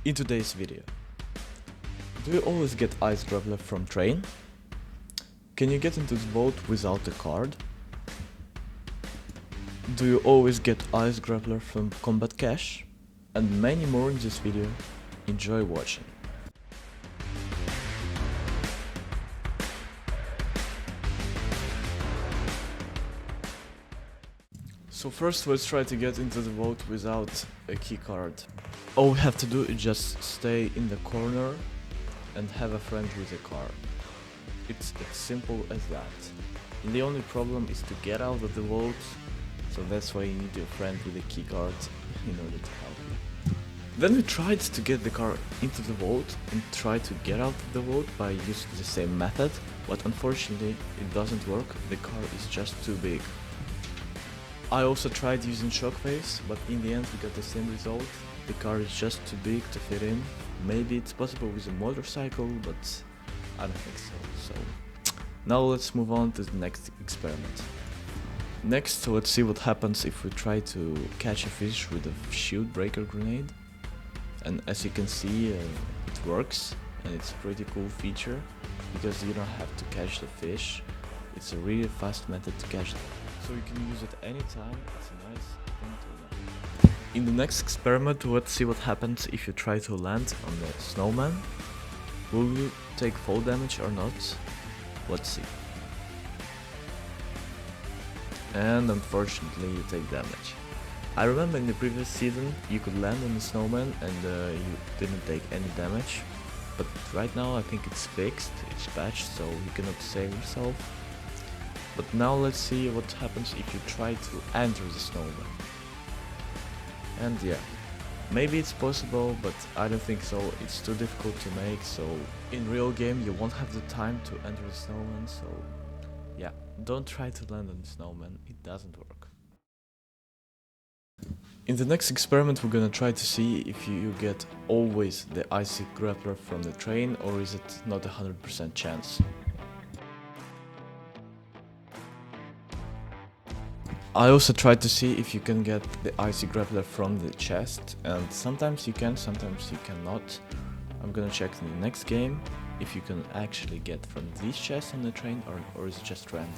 In today's video, do you always get Ice Grappler from train? Can you get into the boat without a card? Do you always get Ice Grappler from combat cache? And many more in this video. Enjoy watching. So first let's try to get into the boat without a keycard. All we have to do is just stay in the corner and have a friend with a car. It's as simple as that. And the only problem is to get out of the boat, so that's why you need your friend with a keycard in order to help you. Then we tried to get the car into the boat and tried to get out of the boat by using the same method, but unfortunately it doesn't work, the car is just too big. I also tried using shockwaves, but in the end we got the same result. The car is just too big to fit in. Maybe it's possible with a motorcycle, but I don't think so. So now let's move on to the next experiment. Next, let's see what happens if we try to catch a fish with a shield breaker grenade. And as you can see, it works, and it's a pretty cool feature because you don't have to catch the fish. It's a really fast method to catch them. So you can use it anytime. It's a nice thing to learn. In the next experiment, let's see what happens if you try to land on the snowman. Will you take fall damage or not? Let's see. And unfortunately you take damage. I remember in the previous season you could land on the snowman and you didn't take any damage. But right now I think it's fixed, it's patched, so you cannot save yourself. But now let's see what happens if you try to enter the snowman. And yeah, maybe it's possible, but I don't think so. It's too difficult to make, so in real game you won't have the time to enter the snowman, so yeah, don't try to land on the snowman, it doesn't work. In the next experiment we're gonna try to see if you get always the icy grappler from the train, or is it not a 100% chance. I also tried to see if you can get the icy grappler from the chest, and sometimes you can, sometimes you cannot. I'm gonna check in the next game if you can actually get from these chests on the train, or is it just random.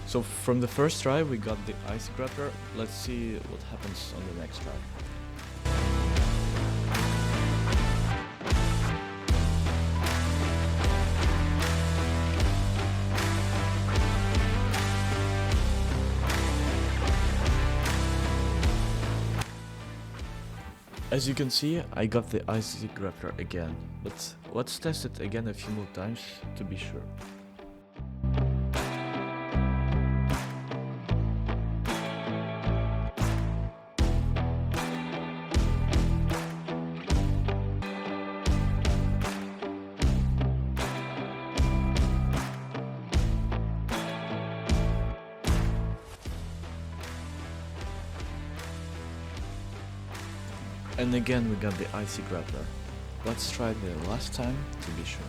So from the first try we got the icy grappler. Let's see what happens on the next try. As you can see, I got the icy grappler again, but let's test it again a few more times to be sure. And again we got the icy grappler. Let's try the last time to be sure.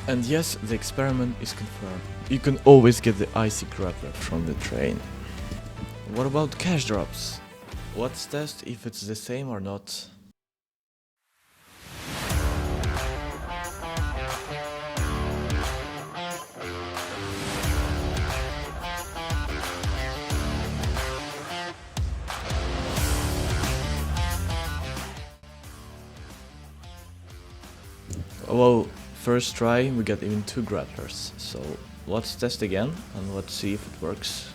And yes, the experiment is confirmed. You can always get the icy grappler from the train. What about cash drops? Let's test if it's the same or not. Well, first try we got even 2 grapplers, so let's test again and let's see if it works.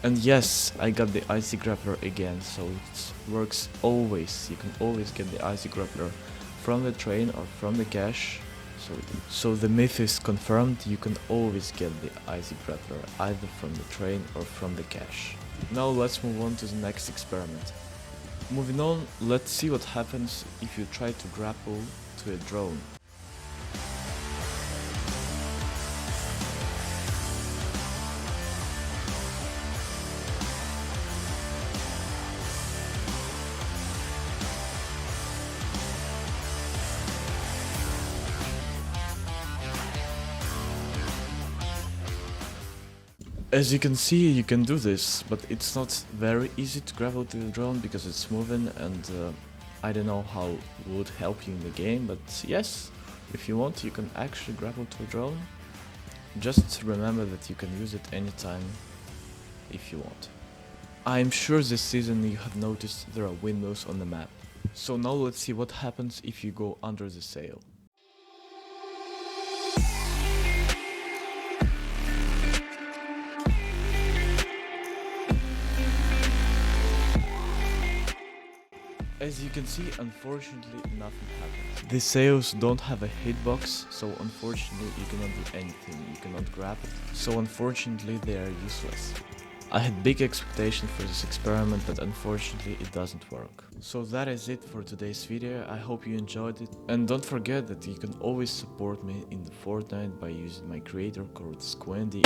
And yes, I got the icy grappler again, so it works always. You can always get the icy grappler from the train or from the cache. So the myth is confirmed, you can always get the icy grappler either from the train or from the cache. Now let's move on to the next experiment. Moving on, let's see what happens if you try to grapple to a drone. As you can see, you can do this, but it's not very easy to grapple to the drone because it's moving, and I don't know how it would help you in the game, but yes, if you want, you can actually grapple to a drone. Just remember that you can use it anytime if you want. I'm sure this season you have noticed there are windmills on the map. So now let's see what happens if you go under the sail. As you can see, unfortunately nothing happens. The sails don't have a hitbox, so unfortunately you cannot do anything, you cannot grab it, so unfortunately they are useless. I had big expectations for this experiment, but unfortunately it doesn't work. So that is it for today's video. I hope you enjoyed it, and don't forget that you can always support me in the Fortnite by using my creator code Squendy.